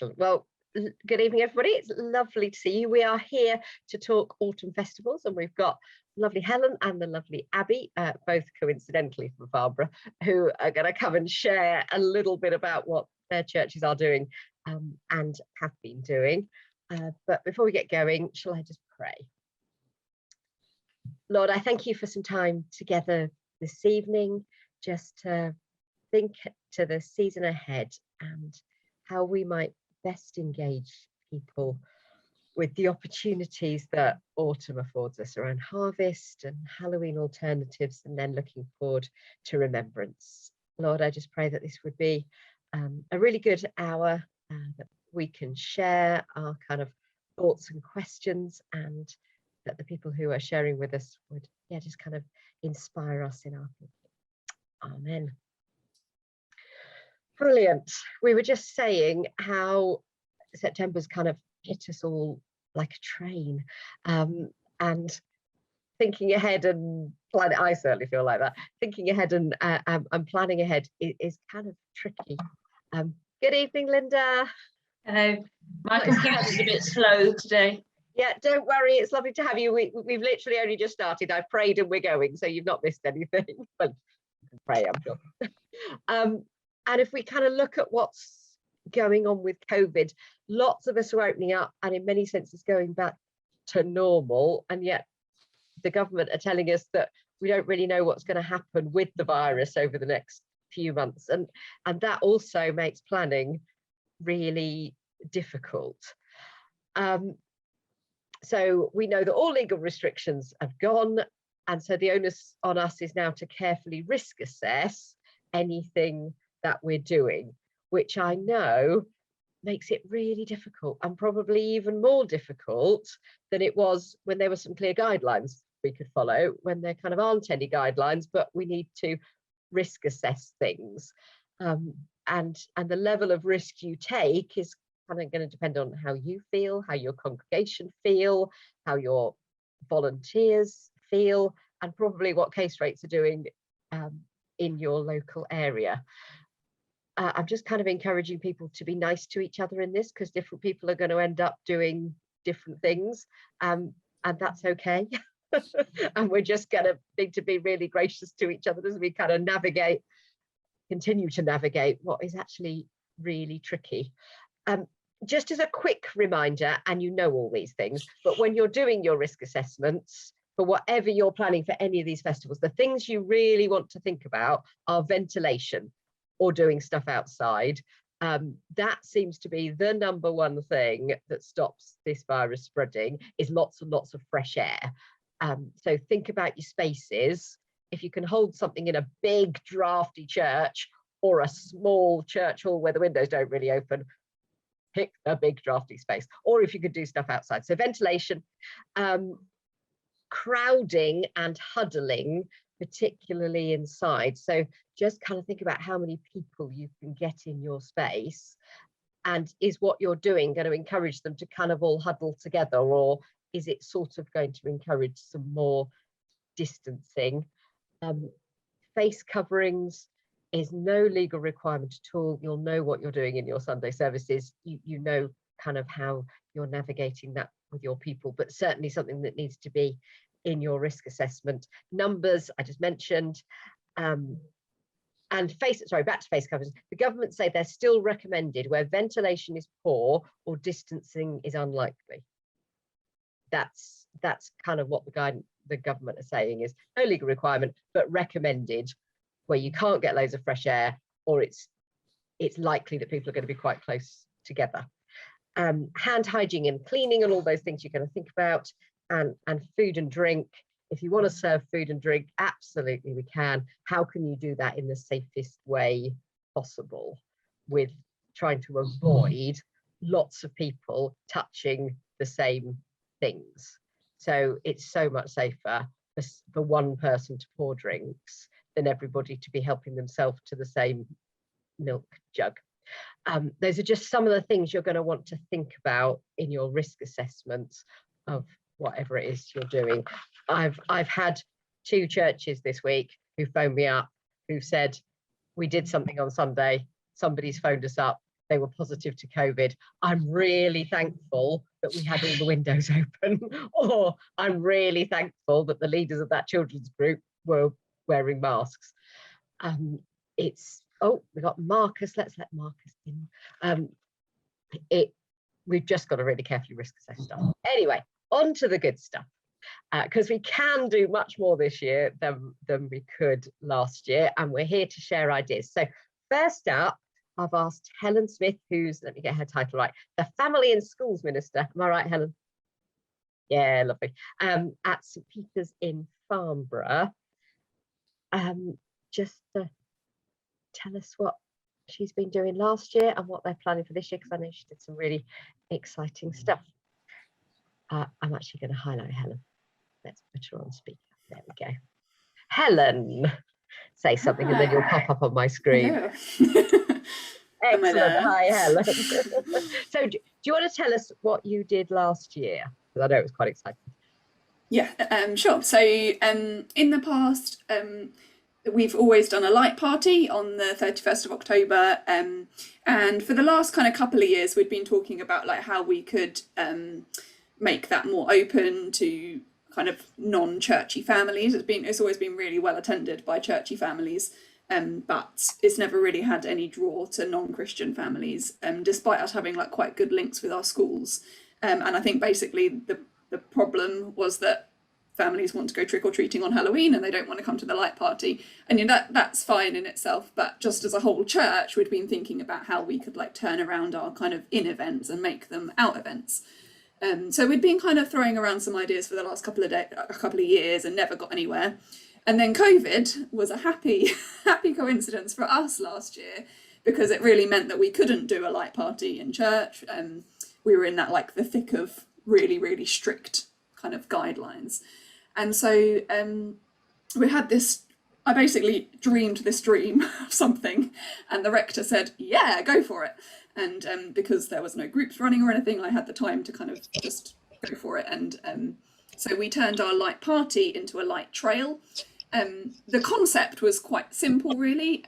Excellent. Well, good evening, everybody. It's lovely to see you. We are here to talk autumn festivals, and we've got lovely Helen and the lovely Abby, both coincidentally from Farnborough, who are going to come and share a little bit about what their churches are doing and have been doing. But before we get going, shall I just pray? Lord, I thank you for some time together this evening, just to think to the season ahead and how we might best engage people with the opportunities that autumn affords us around harvest and Halloween alternatives, and then looking forward to Remembrance. Lord, I just pray that this would be a really good hour, that we can share our kind of thoughts and questions, and that the people who are sharing with us would, just kind of inspire us in our thinking. Amen. Brilliant. We were just saying how September's kind of hit us all like a train, and thinking ahead and planning. I certainly feel like that. Thinking ahead and planning ahead is kind of tricky. Good evening, Linda. Hello. My computer's a bit slow today. Yeah, don't worry. It's lovely to have you. We've literally only just started. I've prayed and we're going, so you've not missed anything. Well, you can pray, I'm sure. And if we kind of look at what's going on with COVID, lots of us are opening up and in many senses going back to normal. And yet the government are telling us that we don't really know what's going to happen with the virus over the next few months. And that also makes planning really difficult. So we know that all legal restrictions have gone. And so the onus on us is now to carefully risk assess anything that we're doing, which I know makes it really difficult, and probably even more difficult than it was when there were some clear guidelines we could follow, when there kind of aren't any guidelines, but we need to risk assess things. And the level of risk you take is kind of going to depend on how you feel, how your congregation feel, how your volunteers feel, and probably what case rates are doing in your local area. I'm just kind of encouraging people to be nice to each other in this, because different people are going to end up doing different things, and that's okay. And we're just going to need to be really gracious to each other as we kind of continue to navigate what is actually really tricky. Just as a quick reminder, and you know all these things, but when you're doing your risk assessments for whatever you're planning for any of these festivals, the things you really want to think about are ventilation, or doing stuff outside. That seems to be the number one thing that stops this virus spreading, is lots and lots of fresh air. So think about your spaces. If you can hold something in a big drafty church or a small church hall where the windows don't really open, pick a big drafty space. Or if you could do stuff outside. So ventilation, crowding and huddling, particularly inside. So just kind of think about how many people you can get in your space, and is what you're doing going to encourage them to kind of all huddle together, or is it sort of going to encourage some more distancing? Face coverings is no legal requirement at all. You'll know what you're doing in your Sunday services. You know kind of how you're navigating that with your people, but certainly something that needs to be in your risk assessment. Numbers, I just mentioned. And back to face covers. The government say they're still recommended where ventilation is poor or distancing is unlikely. That's kind of what the government are saying, is no legal requirement, but recommended where you can't get loads of fresh air, or it's likely that people are going to be quite close together. Hand hygiene and cleaning and all those things you're going to think about, and food and drink. If you want to serve food and drink, absolutely we can. How can you do that in the safest way possible, with trying to avoid lots of people touching the same things? So it's so much safer for one person to pour drinks than everybody to be helping themselves to the same milk jug. Those are just some of the things you're going to want to think about in your risk assessments of whatever it is you're doing. I've had 2 churches this week who phoned me up, who said, we did something on Sunday, somebody's phoned us up, they were positive to COVID. I'm really thankful that we had all the windows open, or I'm really thankful that the leaders of that children's group were wearing masks. We got Marcus. Let's let Marcus in. We've just got to really carefully risk assess stuff. Anyway, on to the good stuff, because we can do much more this year than we could last year, and we're here to share ideas. So first up, I've asked Helen Smith, who's, let me get her title right, the Family and Schools Minister. Am I right, Helen? Yeah, lovely. At St Peter's in Farnborough, just to tell us what she's been doing last year and what they're planning for this year, because I know she did some really exciting stuff. I'm actually going to highlight Helen. Let's put her on speaker. There we go. Helen, say something and then you'll pop up on my screen. Excellent. Hi, Helen. So do you want to tell us what you did last year? Because I know it was quite exciting. Yeah, sure. So in the past, we've always done a light party on the 31st of October. And for the last kind of couple of years, we'd been talking about like how we could make that more open to kind of non-churchy families. It's always been really well attended by churchy families. But it's never really had any draw to non-Christian families, despite us having like quite good links with our schools. And I think basically the problem was that families want to go trick-or-treating on Halloween and they don't want to come to the light party. And you know, that's fine in itself, but just as a whole church, we'd been thinking about how we could like turn around our kind of in events and make them out events. So we'd been kind of throwing around some ideas for the last couple of years and never got anywhere. And then COVID was a happy coincidence for us last year, because it really meant that we couldn't do a light party in church. We were in that like the thick of really, really strict kind of guidelines. And so we had this, I basically dreamed this dream of something, and the rector said, yeah, go for it. And because there was no groups running or anything, I had the time to kind of just go for it. And so we turned our light party into a light trail. The concept was quite simple, really.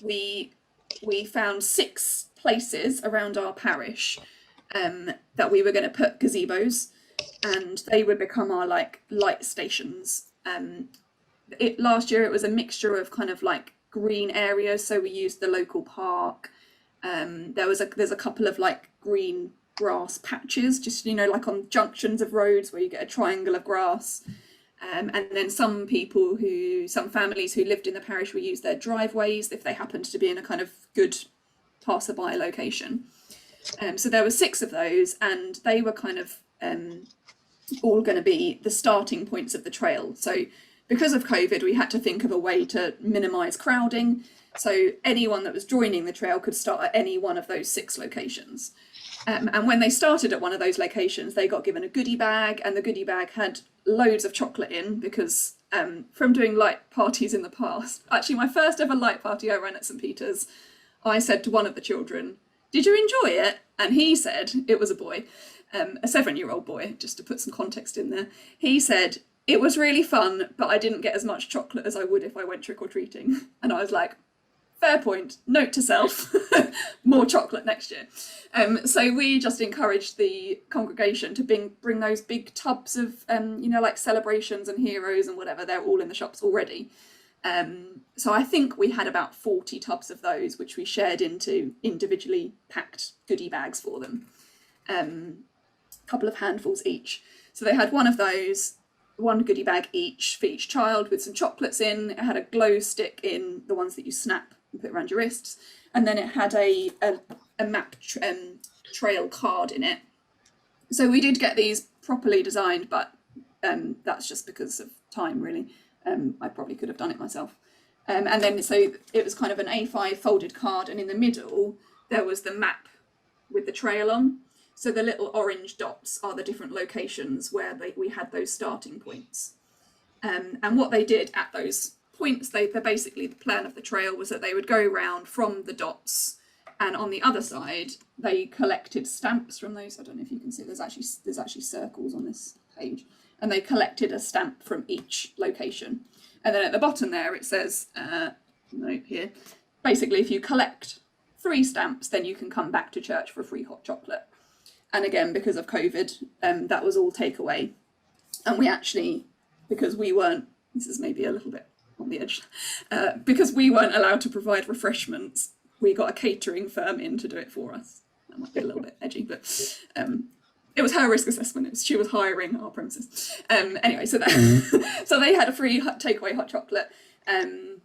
We found 6 places around our parish that we were going to put gazebos, and they would become our like light stations. Last year it was a mixture of kind of like green areas, so we used the local park. There's a couple of like green grass patches, just, you know, like on junctions of roads where you get a triangle of grass. And then some families who lived in the parish would use their driveways if they happened to be in a kind of good passerby location. So there were 6 of those, and they were kind of all going to be the starting points of the trail. So because of COVID, we had to think of a way to minimise crowding. So anyone that was joining the trail could start at any one of those 6 locations. And when they started at one of those locations, they got given a goodie bag, and the goodie bag had loads of chocolate in, because from doing light parties in the past, actually my first ever light party I ran at St Peter's, I said to one of the children, did you enjoy it? And he said, it was a boy, a 7-year-old boy, just to put some context in there. He said, it was really fun, but I didn't get as much chocolate as I would if I went trick-or-treating. And I was like, fair point, note to self, more chocolate next year. So we just encouraged the congregation to bring those big tubs of, like celebrations and heroes and whatever, they're all in the shops already. So I think we had about 40 tubs of those, which we shared into individually packed goodie bags for them. A couple of handfuls each. So they had one of those, one goodie bag each for each child with some chocolates in. It had a glow stick in, the ones that you snap and put around your wrists. And then it had a map trail card in it. So we did get these properly designed, but that's just because of time, really. I probably could have done it myself. And then so it was kind of an A5 folded card, and in the middle there was the map with the trail on. So the little orange dots are the different locations where we had those starting points. And what they did at those points, they basically, the plan of the trail was that they would go round from the dots, and on the other side they collected stamps from those. I don't know if you can see, there's actually circles on this page, and they collected a stamp from each location. And then at the bottom there it says, note here, basically if you collect 3 stamps, then you can come back to church for a free hot chocolate. And again, because of COVID, that was all takeaway. And we actually, because we weren't, this is maybe a little bit on the edge, because we weren't allowed to provide refreshments, we got a catering firm in to do it for us. That might be a little bit edgy, but it was her risk assessment. She was hiring our premises. Anyway, so that, so they had a free takeaway hot chocolate. And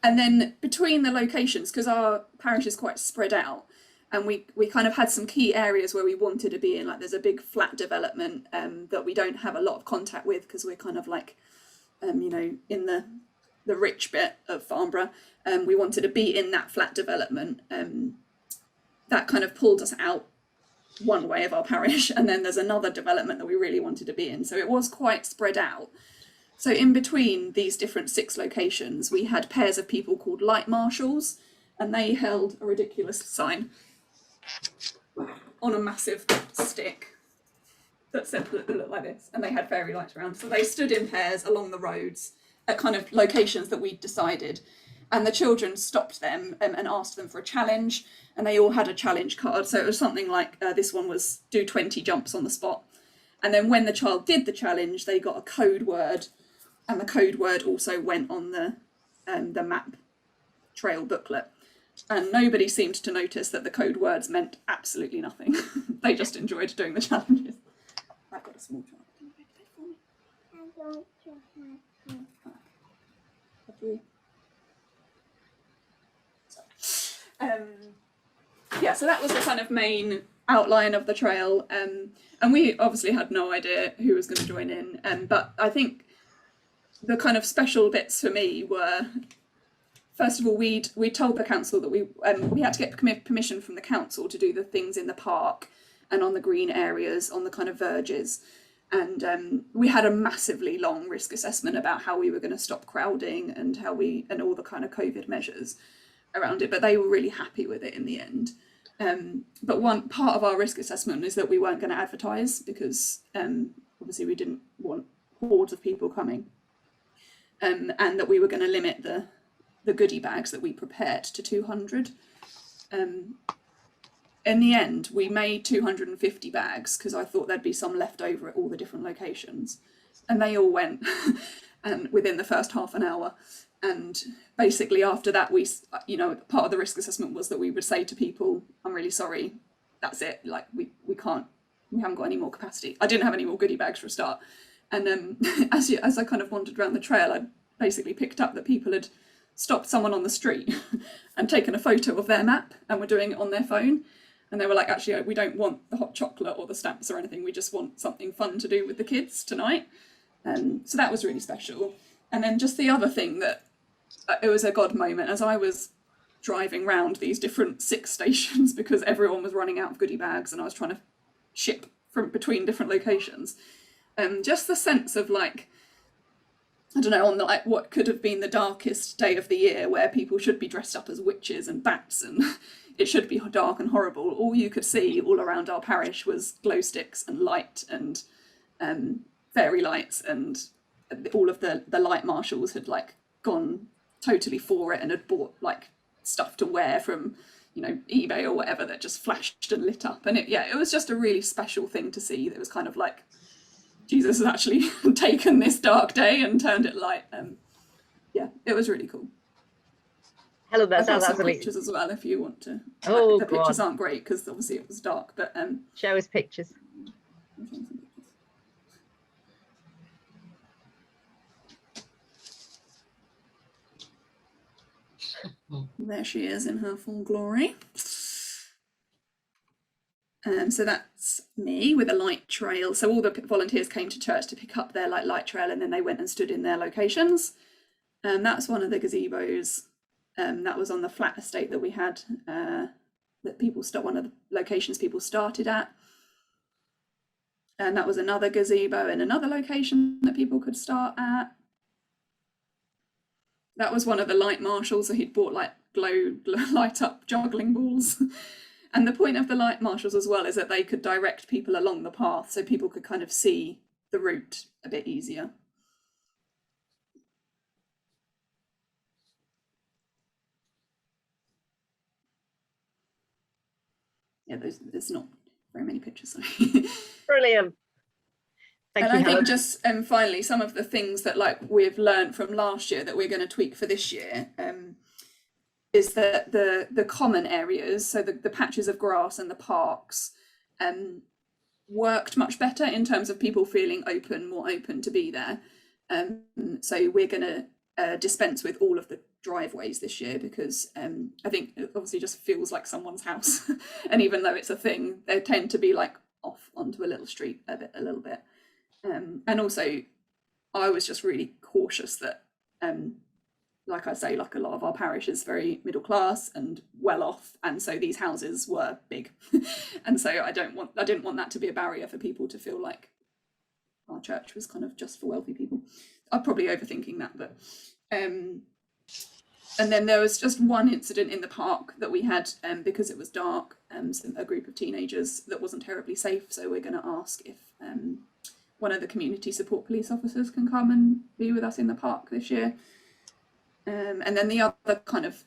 then between the locations, because our parish is quite spread out, and we kind of had some key areas where we wanted to be in, like there's a big flat development that we don't have a lot of contact with because we're kind of like, you know, in the rich bit of Farnborough. We wanted to be in that flat development. That kind of pulled us out one way of our parish, and then there's another development that we really wanted to be in. So it was quite spread out. So in between these different 6 locations, we had pairs of people called light marshals, and they held a ridiculous sign on a massive stick that said that looked like this, and they had fairy lights around. So they stood in pairs along the roads at kind of locations that we'd decided, and the children stopped them and asked them for a challenge, and they all had a challenge card. So it was something like this one was do 20 jumps on the spot, and then when the child did the challenge, they got a code word, and the code word also went on the map trail booklet. And nobody seemed to notice that the code words meant absolutely nothing. They just enjoyed doing the challenges. I've got a small child. Can you go to bed for me? I don't have to. Have you? Yeah, so that was the kind of main outline of the trail. And we obviously had no idea who was going to join in. But I think the kind of special bits for me were, first of all, we told the council that we had to get permission from the council to do the things in the park and on the green areas, on the kind of verges. And we had a massively long risk assessment about how we were going to stop crowding and and all the kind of COVID measures around it. But they were really happy with it in the end. But one part of our risk assessment is that we weren't going to advertise because obviously we didn't want hordes of people coming, and that we were going to limit the goodie bags that we prepared to 200. In the end, we made 250 bags because I thought there'd be some left over at all the different locations, and they all went and within the first half an hour. And basically after that, we, you know, part of the risk assessment was that we would say to people, I'm really sorry, that's it, like we haven't got any more capacity. I didn't have any more goodie bags for a start. And as I kind of wandered around the trail, I basically picked up that people had stopped someone on the street and taken a photo of their map and were doing it on their phone. And they were like, actually, we don't want the hot chocolate or the stamps or anything. We just want something fun to do with the kids tonight. So that was really special. And then just the other thing that it was a God moment as I was driving round these different 6 stations because everyone was running out of goodie bags and I was trying to ship from between different locations. Just the sense of like, I don't know, on the, like what could have been the darkest day of the year where people should be dressed up as witches and bats and it should be dark and horrible. All you could see all around our parish was glow sticks and light and fairy lights, and all of the light marshals had like gone totally for it and had bought like stuff to wear from, you know, eBay or whatever that just flashed and lit up. And it was just a really special thing to see. That was kind of like Jesus has actually taken this dark day and turned it light. Yeah, it was really cool. Helen, that sounds some absolutely. Pictures as well if you want to. Oh, the pictures aren't great because obviously it was dark, but show us pictures. There she is in her full glory. So that's me with a light trail. So all the volunteers came to church to pick up their light trail, and then they went and stood in their locations. That's one of the gazebos. That was on the flat estate that we had. That one of the locations people started at. And that was another gazebo in another location that people could start at. That was one of the light marshals, so he'd bought like light up juggling balls. And the point of the light marshals as well is that they could direct people along the path so people could kind of see the route a bit easier. yeah, there's not very many pictures. Brilliant. Thank you, I Helen. think just finally, some of the things that like we've learned from last year that we're going to tweak for this year is that the common areas, so the patches of grass and the parks, worked much better in terms of people feeling more open to be there. So we're going to dispense with all of the driveways this year, because I think it obviously just feels like someone's house. And even though it's a thing, they tend to be like off onto a little street a little bit. And also I was just really cautious that like I say, like a lot of our parish is very middle class and well off, and so these houses were big. And so I didn't want that to be a barrier for people to feel like our church was kind of just for wealthy people. I'm probably overthinking that, but and then there was just one incident in the park that we had because it was dark, a group of teenagers that wasn't terribly safe, so we're going to ask if one of the community support police officers can come and be with us in the park this year. And then the other kind of,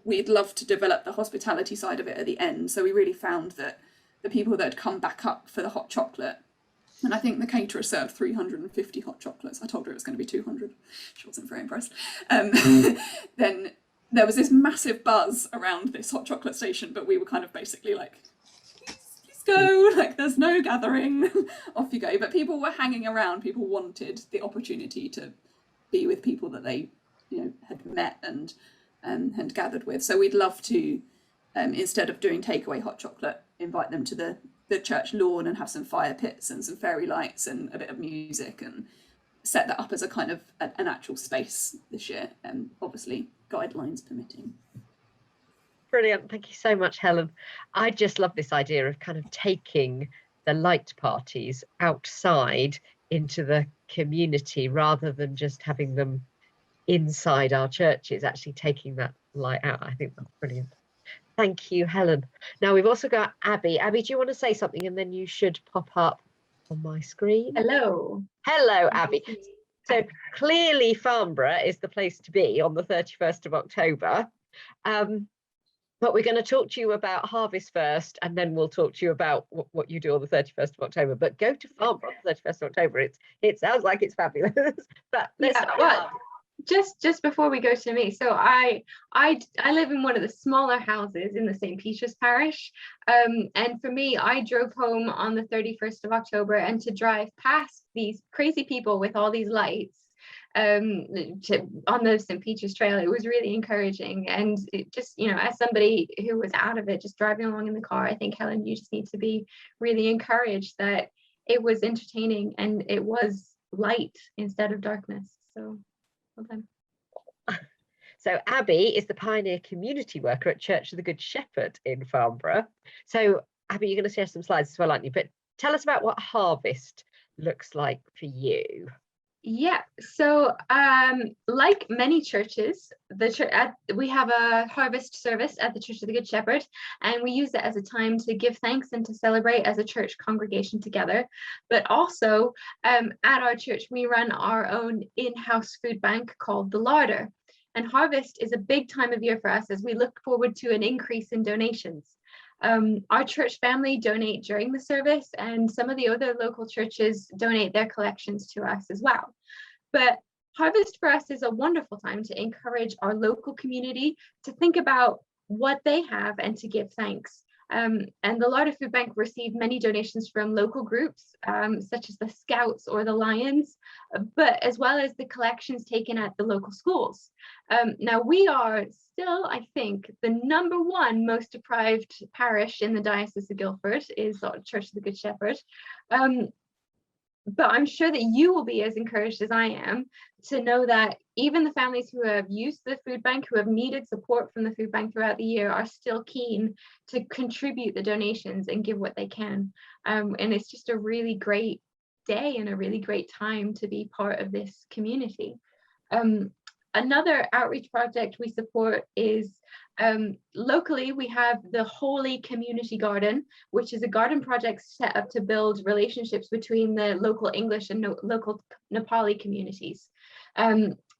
we'd love to develop the hospitality side of it at the end. So we really found that the people that had come back up for the hot chocolate, and I think the caterer served 350 hot chocolates. I told her it was going to be 200. She wasn't very impressed. Then there was this massive buzz around this hot chocolate station, but we were kind of basically like, please go, like there's no gathering, off you go. But people were hanging around. People wanted the opportunity to be with people that they had met and gathered with. So we'd love to, instead of doing takeaway hot chocolate, invite them to the church lawn and have some fire pits and some fairy lights and a bit of music, and set that up as a kind of an actual space this year, obviously guidelines permitting. Brilliant. Thank you so much, Helen. I just love this idea of kind of taking the light parties outside into the community rather than just having them inside our churches, actually taking that light out. I think that's brilliant. Thank you, Helen. Now we've also got Abby. Abby, do you want to say something? And then you should pop up on my screen. Hello. Hello, Abby. So clearly Farnborough is the place to be on the 31st of October. But we're going to talk to you about Harvest first, and then we'll talk to you about what you do on the 31st of October. But go to Farnborough on the 31st of October. It sounds like it's fabulous. But let's just before we go to me, so I live in one of the smaller houses in the St. Peter's parish, and for me, I drove home on the 31st of October, and to drive past these crazy people with all these lights on the St. Peter's Trail, it was really encouraging. And it just, as somebody who was out of it, just driving along in the car, I think, Helen, you just need to be really encouraged that it was entertaining and it was light instead of darkness. So well done. So Abby is the pioneer community worker at Church of the Good Shepherd in Farnborough. So Abby, you're going to share some slides as well, aren't you? But tell us about what Harvest looks like for you. Yeah, so like many churches, we have a harvest service at the Church of the Good Shepherd, and we use it as a time to give thanks and to celebrate as a church congregation together. But also at our church, we run our own in-house food bank called the Larder. And harvest is a big time of year for us as we look forward to an increase in donations. Our church family donate during the service, and some of the other local churches donate their collections to us as well. But Harvest for us is a wonderful time to encourage our local community to think about what they have and to give thanks. And the Larder Food Bank received many donations from local groups, such as the Scouts or the Lions, but as well as the collections taken at the local schools. Now, we are still, I think, the #1 most deprived parish in the Diocese of Guildford is the Church of the Good Shepherd. But I'm sure that you will be as encouraged as I am to know that even the families who have used the food bank, who have needed support from the food bank throughout the year, are still keen to contribute the donations and give what they can. And it's just a really great day and a really great time to be part of this community. Another outreach project we support is locally, we have the Holy Community Garden, which is a garden project set up to build relationships between the local English and local Nepali communities.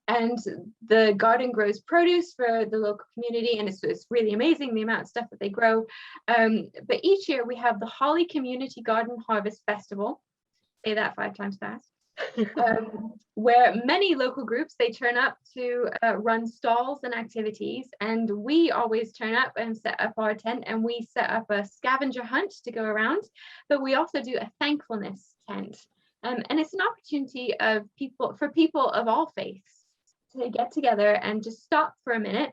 and the garden grows produce for the local community, and it's really amazing the amount of stuff that they grow. But each year we have the Holly Community Garden Harvest Festival. Say that 5 times fast. Where many local groups, they turn up to run stalls and activities, and we always turn up and set up our tent, and we set up a scavenger hunt to go around, but we also do a thankfulness tent, and it's an opportunity for people of all faiths to get together and just stop for a minute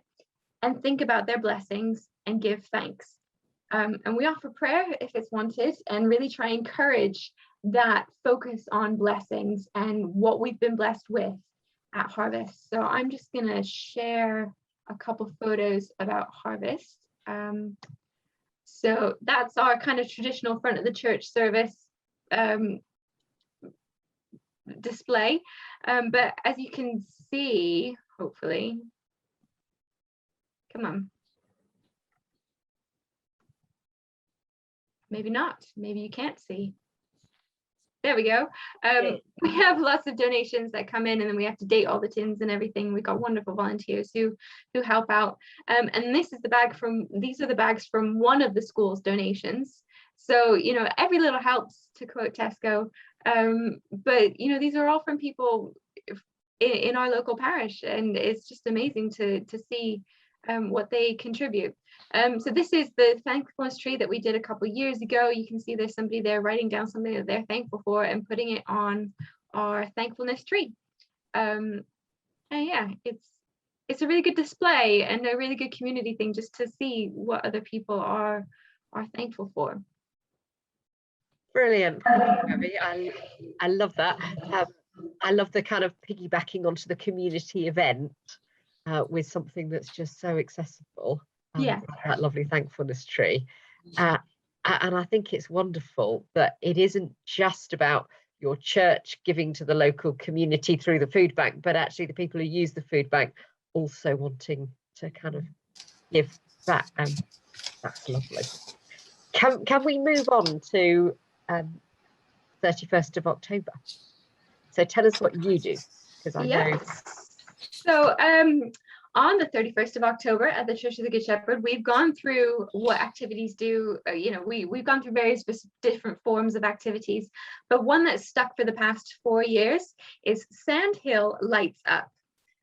and think about their blessings and give thanks. And we offer prayer if it's wanted, and really try and encourage that focus on blessings and what we've been blessed with at Harvest. So I'm just going to share a couple photos about Harvest. So that's our kind of traditional front of the church service display. But as you can see, hopefully, come on. Maybe not, maybe you can't see. There we go. We have lots of donations that come in, and then we have to date all the tins and everything. We've got wonderful volunteers who help out. And these are the bags from one of the school's donations. So, you know, every little helps, to quote Tesco. But, you know, these are all from people in our local parish, and it's just amazing to see what they contribute. So this is the Thankfulness Tree that we did a couple of years ago. You can see there's somebody there writing down something that they're thankful for and putting it on our Thankfulness Tree. And yeah, it's a really good display and a really good community thing, just to see what other people are thankful for. Brilliant. I love that. I love the kind of piggybacking onto the community event with something that's just so accessible. Yeah, that lovely Thankfulness Tree. And I think it's wonderful that it isn't just about your church giving to the local community through the food bank, but actually the people who use the food bank also wanting to kind of give back. That's lovely. Can we move on to 31st of October? So tell us what you do, because I know. So on the 31st of October at the Church of the Good Shepherd, we've gone through what activities do, you know, we've gone through various different forms of activities, but one that's stuck for the past 4 years is Sandhill Lights Up.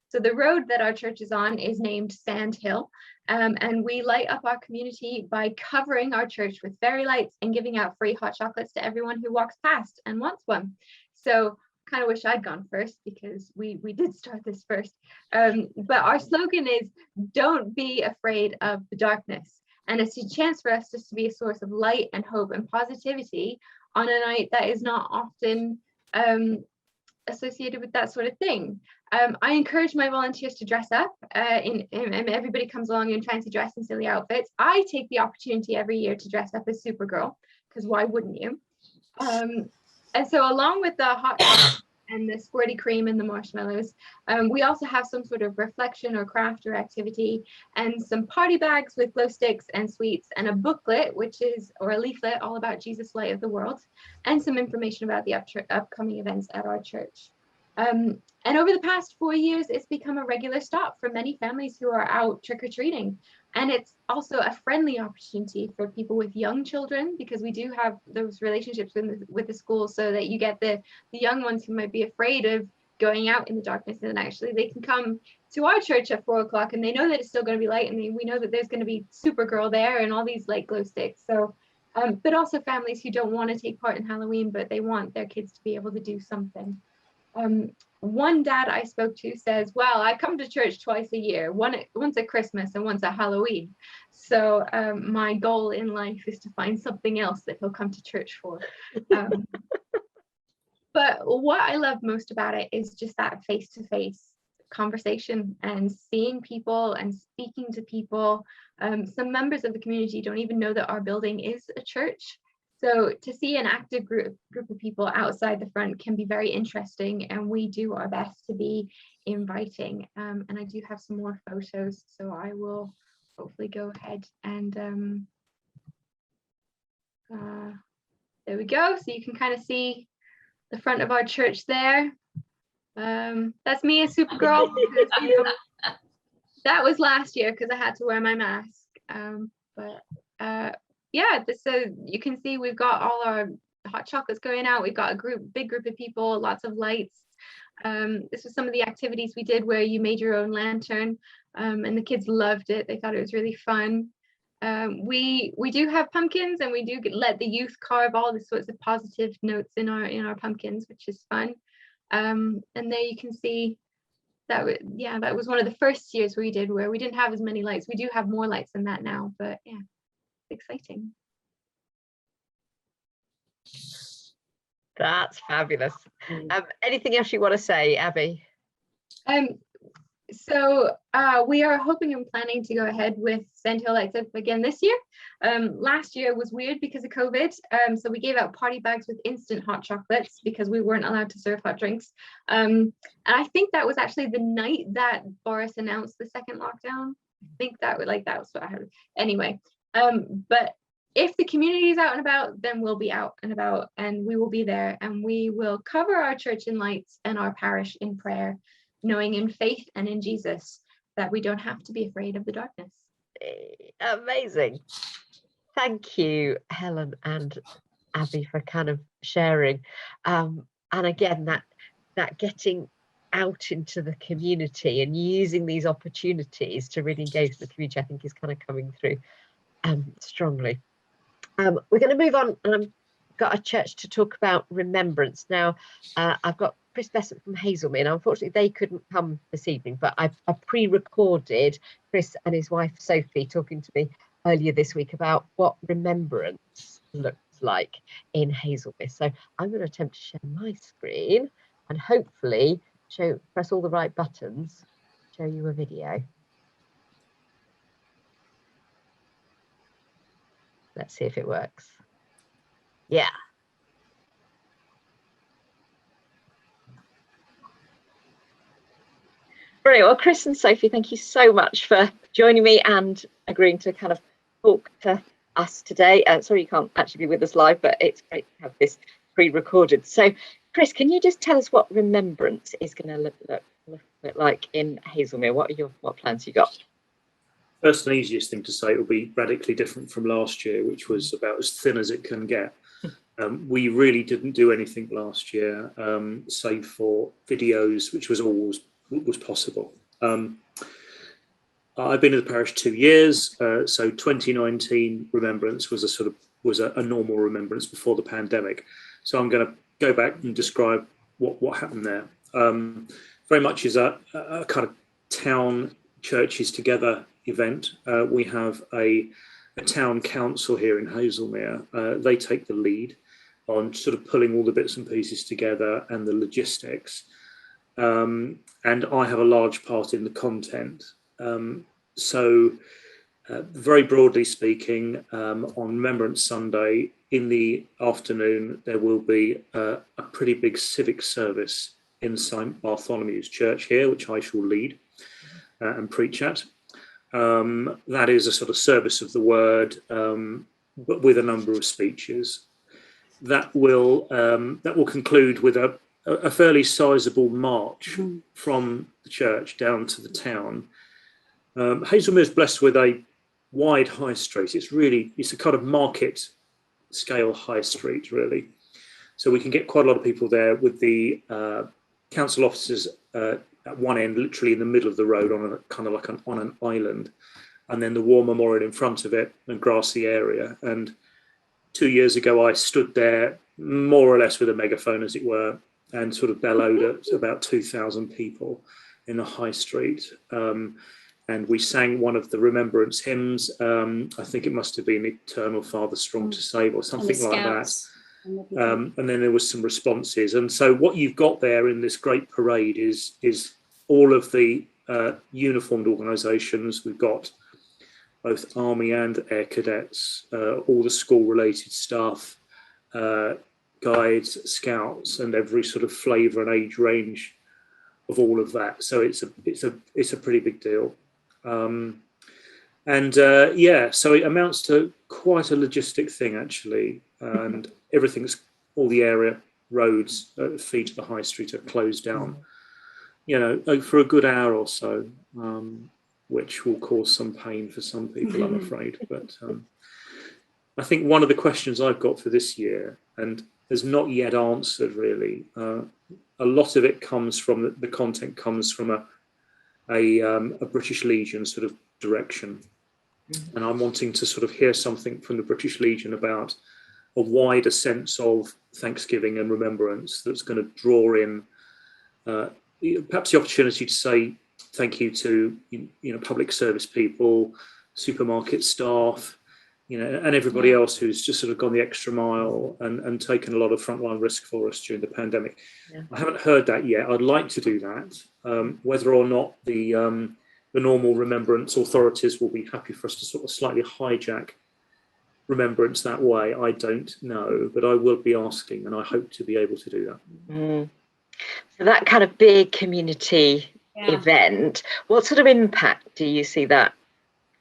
So the road that our church is on is named Sandhill, and we light up our community by covering our church with fairy lights and giving out free hot chocolates to everyone who walks past and wants one. So kind of wish I'd gone first, because we did start this first. But our slogan is, don't be afraid of the darkness. And it's a chance for us just to be a source of light and hope and positivity on a night that is not often associated with that sort of thing. I encourage my volunteers to dress up, and everybody comes along in fancy dress and silly outfits. I take the opportunity every year to dress up as Supergirl, because why wouldn't you? And so along with the hot chocolate and the squirty cream and the marshmallows, we also have some sort of reflection or craft or activity, and some party bags with glow sticks and sweets, and a booklet, or a leaflet all about Jesus, light of the world, and some information about the upcoming events at our church. And over the past 4 years, it's become a regular stop for many families who are out trick-or-treating. And it's also a friendly opportunity for people with young children, because we do have those relationships with the schools, so that you get the young ones who might be afraid of going out in the darkness, and actually they can come to our church at 4 o'clock and they know that it's still going to be light, and we know that there's going to be Supergirl there and all these light glow sticks. So, but also families who don't want to take part in Halloween, but they want their kids to be able to do something. One dad I spoke to says, well, I come to church twice a year, once at Christmas and once at Halloween. So my goal in life is to find something else that he'll come to church for. But what I love most about it is just that face-to-face conversation and seeing people and speaking to people. Some members of the community don't even know that our building is a church. So to see an active group of people outside the front can be very interesting, and we do our best to be inviting. And I do have some more photos, so I will hopefully go ahead and there we go. So you can kind of see the front of our church there. That's me as Supergirl. Because, that was last year because I had to wear my mask. Yeah, so you can see we've got all our hot chocolates going out. We've got a big group of people, lots of lights. This was some of the activities we did where you made your own lantern, and the kids loved it. They thought it was really fun. We do have pumpkins, and we do let the youth carve all the sorts of positive notes in our pumpkins, which is fun. And there you can see that was one of the first years we did where we didn't have as many lights. We do have more lights than that now, but yeah, it's exciting. That's fabulous. Anything else you want to say, Abby? So we are hoping and planning to go ahead with Sandhill Lights Up again this year. Last year was weird because of COVID. So we gave out party bags with instant hot chocolates because we weren't allowed to serve hot drinks. And I think that was actually the night that Boris announced the second lockdown. I think that was what I heard. Anyway, but if the community is out and about, then we'll be out and about, and we will be there, and we will cover our church in lights and our parish in prayer, knowing in faith and in Jesus that we don't have to be afraid of the darkness. Amazing. Thank you, Helen and Abby, for kind of sharing. And again, that getting out into the community and using these opportunities to really engage the community, I think, is kind of coming through strongly. We're going to move on, and I've got a church to talk about remembrance. Now, I've got Chris Bessant from Hazelmere, and unfortunately they couldn't come this evening, but I pre-recorded Chris and his wife Sophie talking to me earlier this week about what remembrance looks like in Hazelmere. So I'm going to attempt to share my screen and hopefully press all the right buttons, show you a video. Let's see if it works. Yeah. Brilliant. Well, Chris and Sophie, thank you so much for joining me and agreeing to kind of talk to us today. Sorry you can't actually be with us live, but it's great to have this pre-recorded. So, Chris, can you just tell us what remembrance is going to look like in Hazelmere? What plans you got? First and easiest thing to say, it will be radically different from last year, which was about as thin as it can get. We really didn't do anything last year, save for videos, which was always was possible. I've been in the parish 2 years, so 2019 remembrance was a normal remembrance before the pandemic. So I'm going to go back and describe what happened there. Very much is a kind of town churches together event. We have a town council here in Hazelmere. They take the lead on sort of pulling all the bits and pieces together and the logistics. And I have a large part in the content. So very broadly speaking, on Remembrance Sunday in the afternoon, there will be a pretty big civic service in St Bartholomew's Church here, which I shall lead and preach at. That is a sort of service of the word, but with a number of speeches. That will conclude with a fairly sizable march from the church down to the town. Hazelmere is blessed with a wide high street. It's a kind of market scale high street, really. So we can get quite a lot of people there, with the council offices at one end, literally in the middle of the road, on a kind of like on an island, and then the War Memorial in front of it, a grassy area. And 2 years ago, I stood there more or less with a megaphone, as it were, and sort of bellowed at about 2,000 people in the high street. And we sang one of the remembrance hymns. I think it must have been Eternal Father, Strong to Save, or something like that. And then there was some responses. And so what you've got there in this great parade is all of the uniformed organisations. We've got both Army and Air Cadets, all the school-related staff, guides, scouts, and every sort of flavour and age range of all of that. So it's a pretty big deal. So it amounts to quite a logistic thing, actually, and all the area roads that feed to the high street are closed down for a good hour or so, which will cause some pain for some people, I'm afraid. But I think one of the questions I've got for this year, and is not yet answered really, a lot of it comes from the content comes from a British Legion sort of direction. And I'm wanting to sort of hear something from the British Legion about a wider sense of Thanksgiving and remembrance that's going to draw in perhaps the opportunity to say thank you to public service people, supermarket staff, and everybody else who's just sort of gone the extra mile and taken a lot of frontline risk for us during the pandemic. Yeah. I haven't heard that yet. I'd like to do that. Whether or not the normal remembrance authorities will be happy for us to sort of slightly hijack remembrance that way, I don't know, but I will be asking, and I hope to be able to do that. So that kind of big community event, what sort of impact do you see that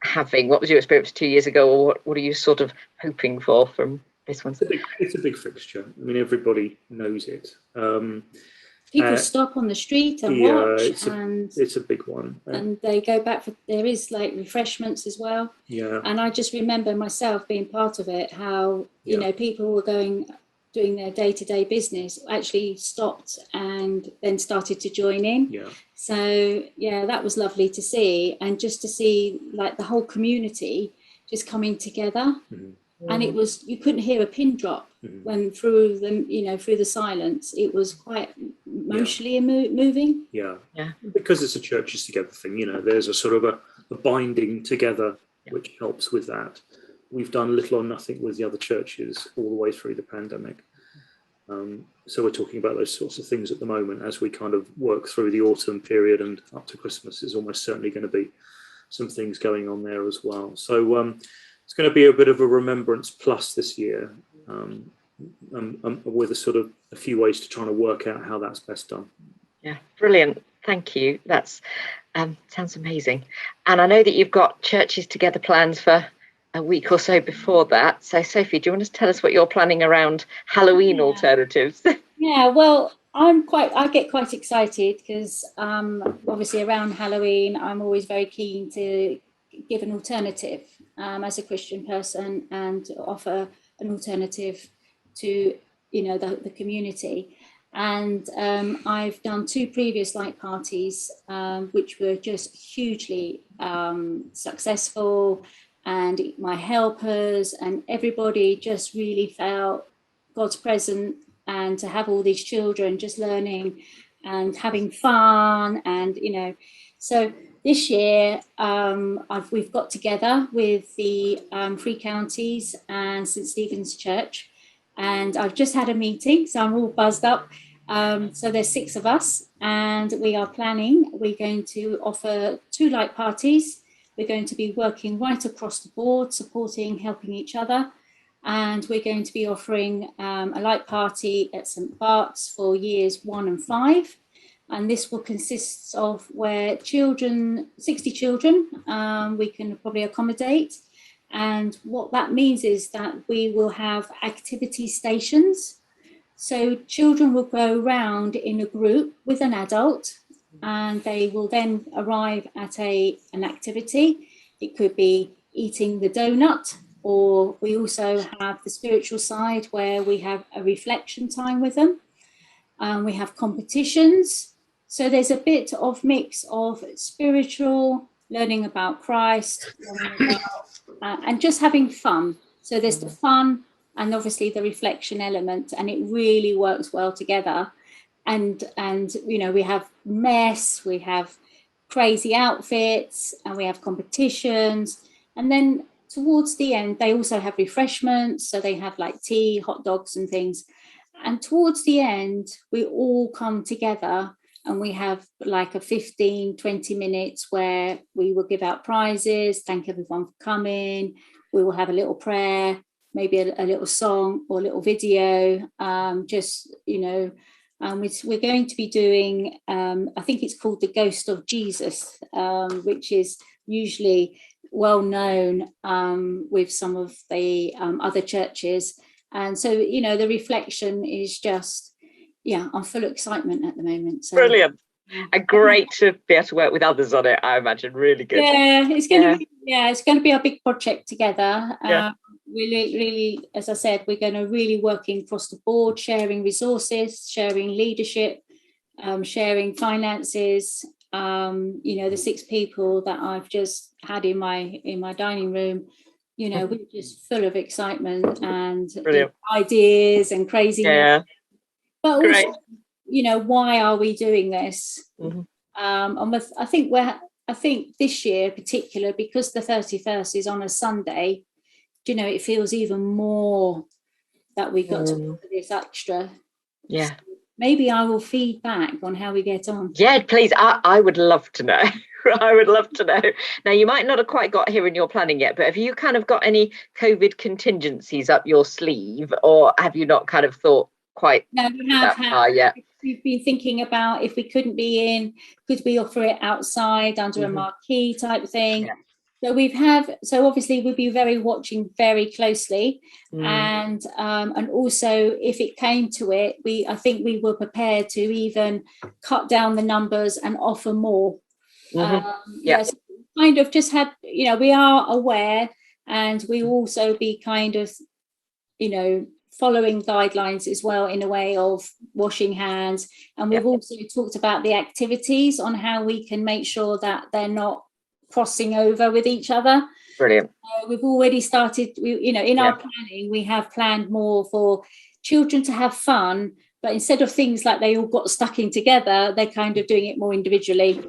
having? What was your experience 2 years ago, or what are you sort of hoping for from this one? It's a big fixture. I mean, everybody knows it. People stop on the street and watch, it's a big one. And they go back there is like refreshments as well. Yeah. And I just remember myself being part of it, how, people were doing their day-to-day business, actually stopped and then started to join in. Yeah. So, that was lovely to see. And just to see like the whole community just coming together. Mm-hmm. And it was, you couldn't hear a pin drop when through the silence. It was quite emotionally moving. Yeah. Because it's a churches together thing, there's a sort of a binding together which helps with that. We've done little or nothing with the other churches all the way through the pandemic. So we're talking about those sorts of things at the moment as we kind of work through the autumn period and up to Christmas. There's almost certainly going to be some things going on there as well. So it's going to be a bit of a remembrance plus this year, with a few ways to try to work out how that's best done. Yeah, brilliant. Thank you. That's sounds amazing. And I know that you've got churches together plans for a week or so before that. So Sophie, do you want to tell us what you're planning around Halloween alternatives? Yeah, well, I get quite excited because obviously around Halloween, I'm always very keen to give an alternative as a Christian person and offer an alternative to the community. And I've done 2 previous light parties which were just hugely successful, and my helpers and everybody just really felt God's presence, and to have all these children just learning and having fun, and so this year, we've got together with the 3 counties and St Stephen's Church, and I've just had a meeting, so I'm all buzzed up. So there's 6 of us, and we are planning. We're going to offer 2 light parties. We're going to be working right across the board, supporting, helping each other, and we're going to be offering a light party at St Bart's for years 1 and 5. And this will consist of where 60 children, we can probably accommodate. And what that means is that we will have activity stations. So children will go around in a group with an adult, and they will then arrive at an activity. It could be eating the donut, or we also have the spiritual side where we have a reflection time with them. We have competitions. So there's a bit of mix of spiritual, learning about Christ, and just having fun. So there's the fun and obviously the reflection element, and it really works well together. And we have mess, we have crazy outfits, and we have competitions. And then towards the end, they also have refreshments. So they have like tea, hot dogs and things. And towards the end, we all come together, and we have like a 15-20 minutes where we will give out prizes, thank everyone for coming. We will have a little prayer, maybe a little song or a little video. We're going to be doing, I think it's called The Ghost of Jesus, which is usually well known with some of the other churches. And so, the reflection is just, I'm full of excitement at the moment. So. Brilliant. And great to be able to work with others on it, I imagine. Really good. Yeah, it's going to be a big project together. Yeah. Really, as I said, we're going to really working across the board, sharing resources, sharing leadership, sharing finances. The 6 people that I've just had in my dining room, we're just full of excitement and ideas and craziness. Yeah. But Great. also, why are we doing this? Mm-hmm. I think this year, particular because the 31st is on a Sunday, it feels even more that we got to do this extra. Yeah. So maybe I will feed back on how we get on. Yeah, please. I would love to know. I would love to know. Now, you might not have quite got here in your planning yet, but have you kind of got any COVID contingencies up your sleeve, or have you not kind of thought quite that far yet? We've been thinking about if we couldn't be in, could we offer it outside under a marquee type thing? Yeah. So obviously we'll be watching very closely, and also if it came to it, I think we were prepared to even cut down the numbers and offer more. Yes, kind of just had, we are aware, and we also be kind of, following guidelines as well in a way of washing hands, and we've also talked about the activities on how we can make sure that they're not crossing over with each other. Brilliant. We've already started, in our planning, we have planned more for children to have fun, but instead of things like they all got stuck in together, they're kind of doing it more individually.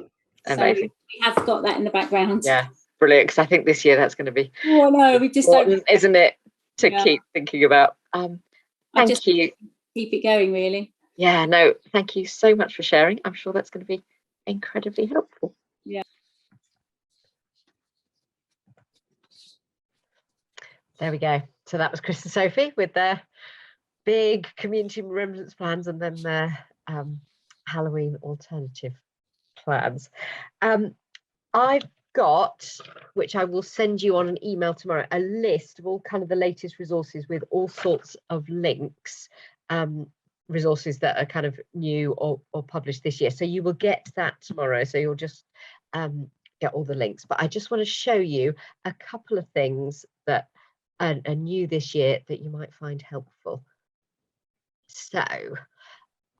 Amazing. So we have got that in the background. Yeah, brilliant, because I think this year that's going to be we just don't, isn't it, to keep thinking about. Thank you. Keep it going, really. Yeah, no, thank you so much for sharing. I'm sure that's going to be incredibly helpful. Yeah. There we go. So that was Chris and Sophie with their big community remembrance plans and then their Halloween alternative plans. I've got, which I will send you on an email tomorrow, a list of all kind of the latest resources with all sorts of links, resources that are kind of new or published this year. So you will get that tomorrow. So you'll just get all the links. But I just want to show you a couple of things that are new this year that you might find helpful. So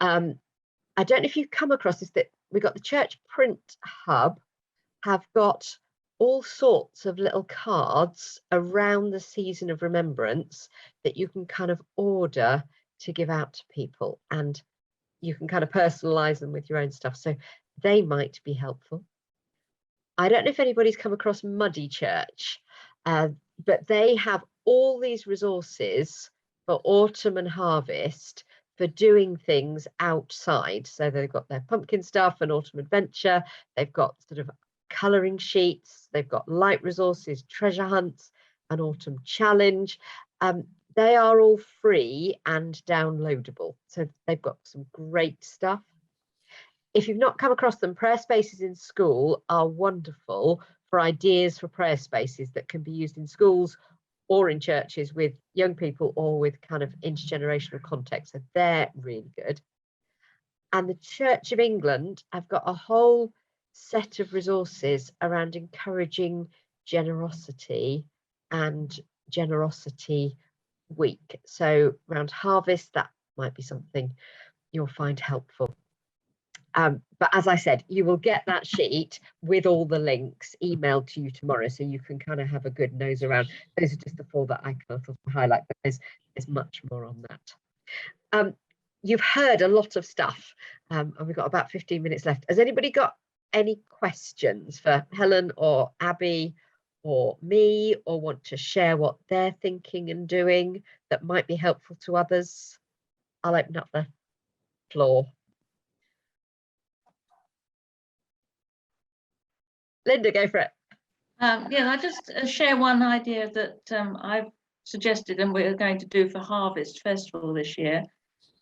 I don't know if you've come across this, that we've got the Church Print Hub have got all sorts of little cards around the season of remembrance that you can kind of order to give out to people, and you can kind of personalize them with your own stuff. So they might be helpful. I don't know if anybody's come across Muddy Church, but they have all these resources for autumn and harvest for doing things outside. So they've got their pumpkin stuff and autumn adventure. They've got sort of colouring sheets. They've got light resources, treasure hunts, an autumn challenge. They are all free and downloadable. So they've got some great stuff. If you've not come across them, prayer spaces in school are wonderful for ideas for prayer spaces that can be used in schools or in churches with young people or with kind of intergenerational context. So they're really good. And the Church of England have got a whole set of resources around encouraging generosity and generosity week. So around harvest, that might be something you'll find helpful. But as I said, you will get that sheet with all the links emailed to you tomorrow, so you can kind of have a good nose around. Those are just the 4 that I kind of highlight, but there's much more on that. You've heard a lot of stuff, and we've got about 15 minutes left. Has anybody got any questions for Helen or Abby or me, or want to share what they're thinking and doing that might be helpful to others? I'll open up the floor. Linda, go for it. Yeah, I just share one idea that I've suggested and we're going to do for Harvest Festival this year.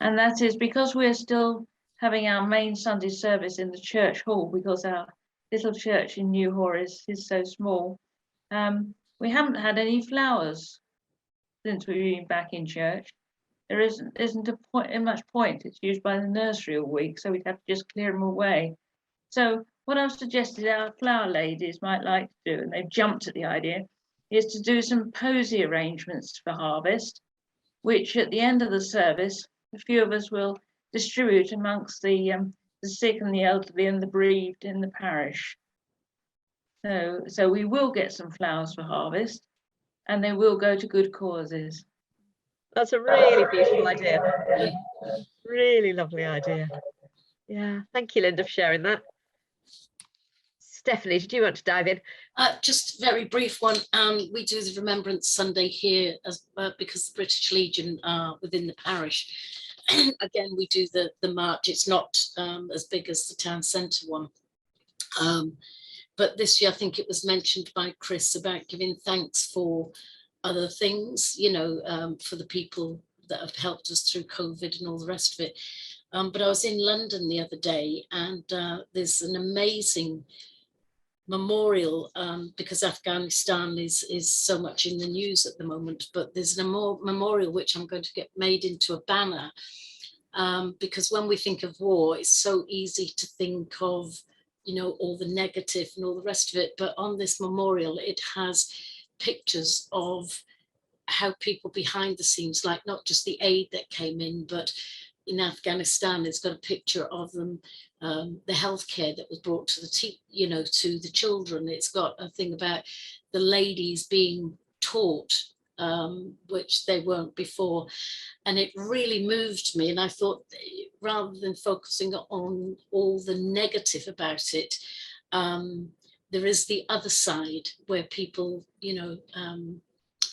And that is because we're still having our main Sunday service in the church hall because our little church in Newhall is so small. We haven't had any flowers since we've been back in church. There isn't much point. It's used by the nursery all week, so we'd have to just clear them away. So what I've suggested our flower ladies might like to do, and they've jumped at the idea, is to do some posy arrangements for harvest, which at the end of the service, a few of us will distribute amongst the sick and the elderly and the bereaved in the parish. So we will get some flowers for harvest, and they will go to good causes. That's a really beautiful idea. Really lovely idea. Yeah, thank you, Linda, for sharing that. Stephanie, did you want to dive in? Just a very brief one. We do the Remembrance Sunday here as because the British Legion are within the parish. Again, we do the march. It's not as big as the town centre one. But this year, I think it was mentioned by Chris about giving thanks for other things, you know, for the people that have helped us through COVID and all the rest of it. But I was in London the other day, and there's an amazing memorial because Afghanistan is so much in the news at the moment, but there's a memorial which I'm going to get made into a banner because when we think of war, it's so easy to think of, you know, all the negative and all the rest of it, but on this memorial it has pictures of how people behind the scenes, like not just the aid that came in, but in Afghanistan, it's got a picture of them, the healthcare that was brought to the to the children. It's got a thing about the ladies being taught, which they weren't before, and it really moved me. And I thought, rather than focusing on all the negative about it, there is the other side where people, you know,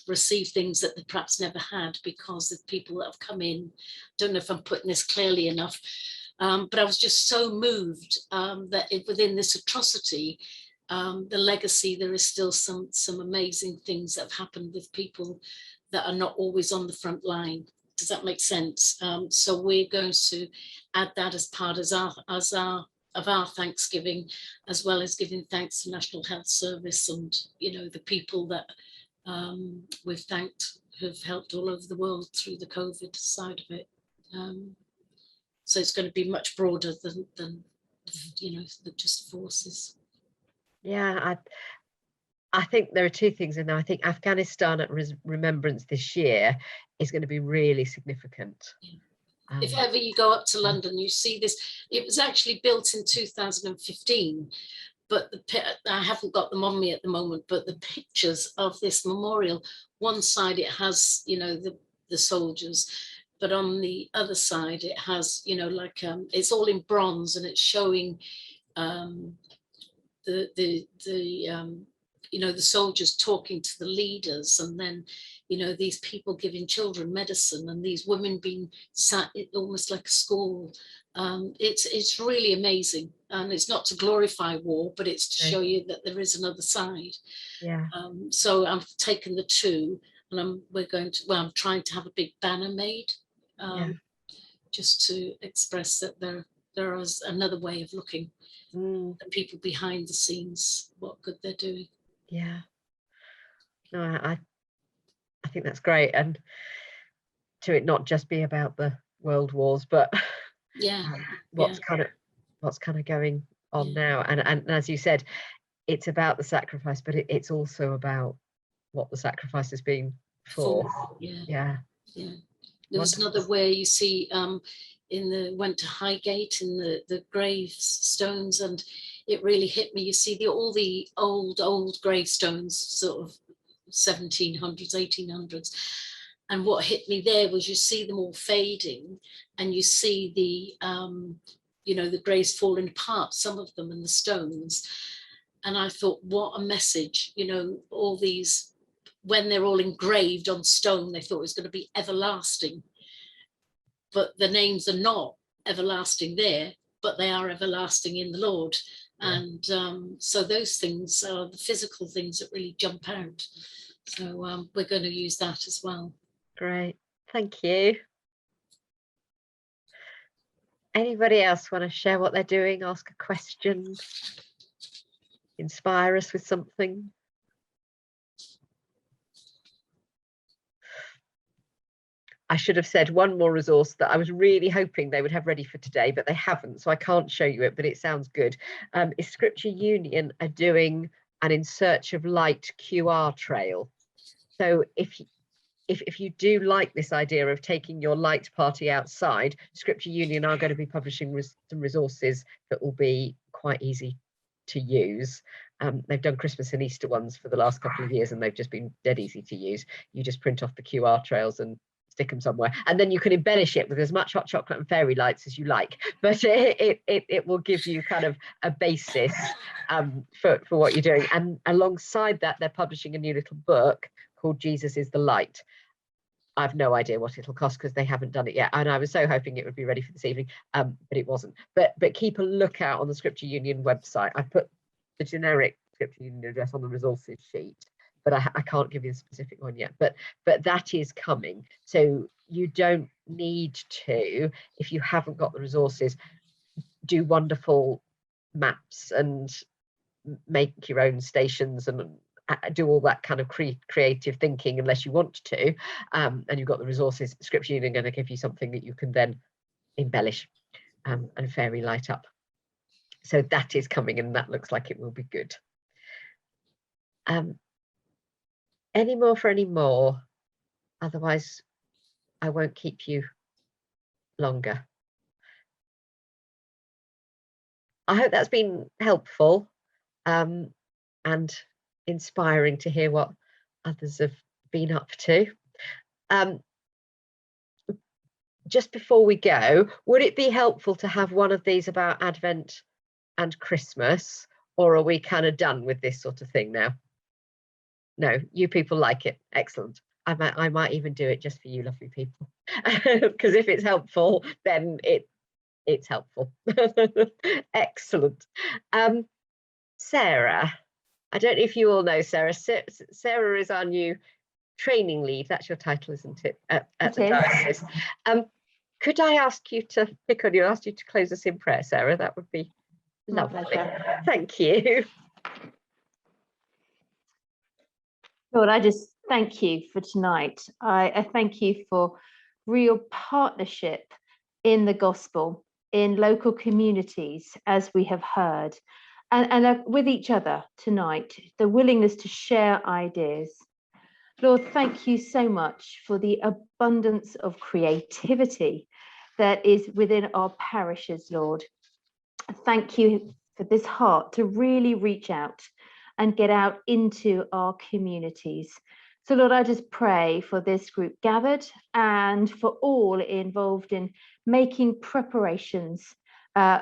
receive things that they perhaps never had because of people that have come in. Don't know if I'm putting this clearly enough, but I was just so moved that within this atrocity, the legacy, there is still some amazing things that have happened with people that are not always on the front line. Does that make sense? So we're going to add that as part of our Thanksgiving, as well as giving thanks to National Health Service and, you know, the people that we've thanked who've helped all over the world through the COVID side of it. So it's going to be much broader than you know, just forces. Yeah, I think there are two things in there. I think Afghanistan at Remembrance this year is going to be really significant. Yeah. If ever you go up to London, you see this. It was actually built in 2015. But I haven't got them on me at the moment, but the pictures of this memorial, one side it has, you know, the soldiers, but on the other side it has, you know, like it's all in bronze, and it's showing you know, the soldiers talking to the leaders, and then, you know, these people giving children medicine, and these women being sat almost like a school. It's really amazing, and it's not to glorify war, but it's to show you that there is another side. Yeah. So I've taken the two, and I'm trying to have a big banner made, just to express that there is another way of looking at people behind the scenes, what good they're doing. Yeah. No, I think that's great, and to it not just be about the world wars, but what's kind of going on now, and as you said, it's about the sacrifice, but it's also about what the sacrifice has been for. Yeah. There was another where you see went to Highgate in the gravestones, and it really hit me. You see all the old gravestones, sort of 1700s, 1800s. And what hit me there was you see them all fading, and you see the, you know, the graves falling apart, some of them, and the stones. And I thought, what a message, you know, all these, when they're all engraved on stone, they thought it was going to be everlasting. But the names are not everlasting there, but they are everlasting in the Lord. Yeah. And so those things are the physical things that really jump out. So we're going to use that as well. Great, thank you. Anybody else want to share what they're doing, ask a question, inspire us with something? I should have said one more resource that I was really hoping they would have ready for today, but they haven't, so I can't show you it, but it sounds good. Is Scripture Union are doing an In Search of Light QR trail. So if you do like this idea of taking your light party outside, Scripture Union are going to be publishing some resources that will be quite easy to use. They've done Christmas and Easter ones for the last couple of years, and they've just been dead easy to use. You just print off the QR trails and stick them somewhere, and then you can embellish it with as much hot chocolate and fairy lights as you like, but it will give you kind of a basis for what you're doing. And alongside that, they're publishing a new little book called Jesus is the Light. I've no idea what it'll cost because they haven't done it yet, and I was so hoping it would be ready for this evening, but it wasn't. But keep a lookout on the Scripture Union website. I put the generic Scripture Union address on the resources sheet, but I can't give you a specific one yet. But that is coming, so you don't need to, if you haven't got the resources, do wonderful maps and make your own stations and do all that kind of creative thinking unless you want to, and you've got the resources. Scripture Union are going to give you something that you can then embellish and fairy light up. So that is coming, and that looks like it will be good. Any more for any more? Otherwise, I won't keep you longer. I hope that's been helpful and inspiring to hear what others have been up to. Just before we go, would it be helpful to have one of these about Advent and Christmas, or are we kind of done with this sort of thing now? No, you people like it. Excellent. I might even do it just for you lovely people, because if it's helpful, then it's helpful. Excellent. Sarah, I don't know if you all know Sarah. Sarah is our new training lead. That's your title, isn't it? At the diocese. Could I ask you to pick on you, ask you to close us in prayer, Sarah? That would be lovely. Thank you. Lord, I just thank you for tonight. I thank you for real partnership in the gospel, in local communities, as we have heard, and with each other tonight, the willingness to share ideas. Lord, thank you so much for the abundance of creativity that is within our parishes, Lord. Thank you for this heart to really reach out and get out into our communities. So Lord, I just pray for this group gathered and for all involved in making preparations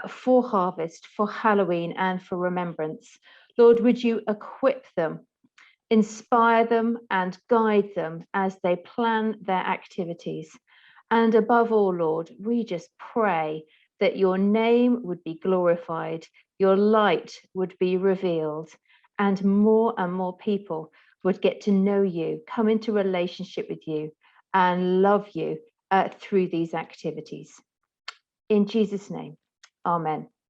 for harvest, for Halloween and for Remembrance. Lord, would you equip them, inspire them and guide them as they plan their activities. And above all, Lord, we just pray that your name would be glorified, your light would be revealed, and more people would get to know you, come into relationship with you, and love you through these activities. In Jesus' name, amen.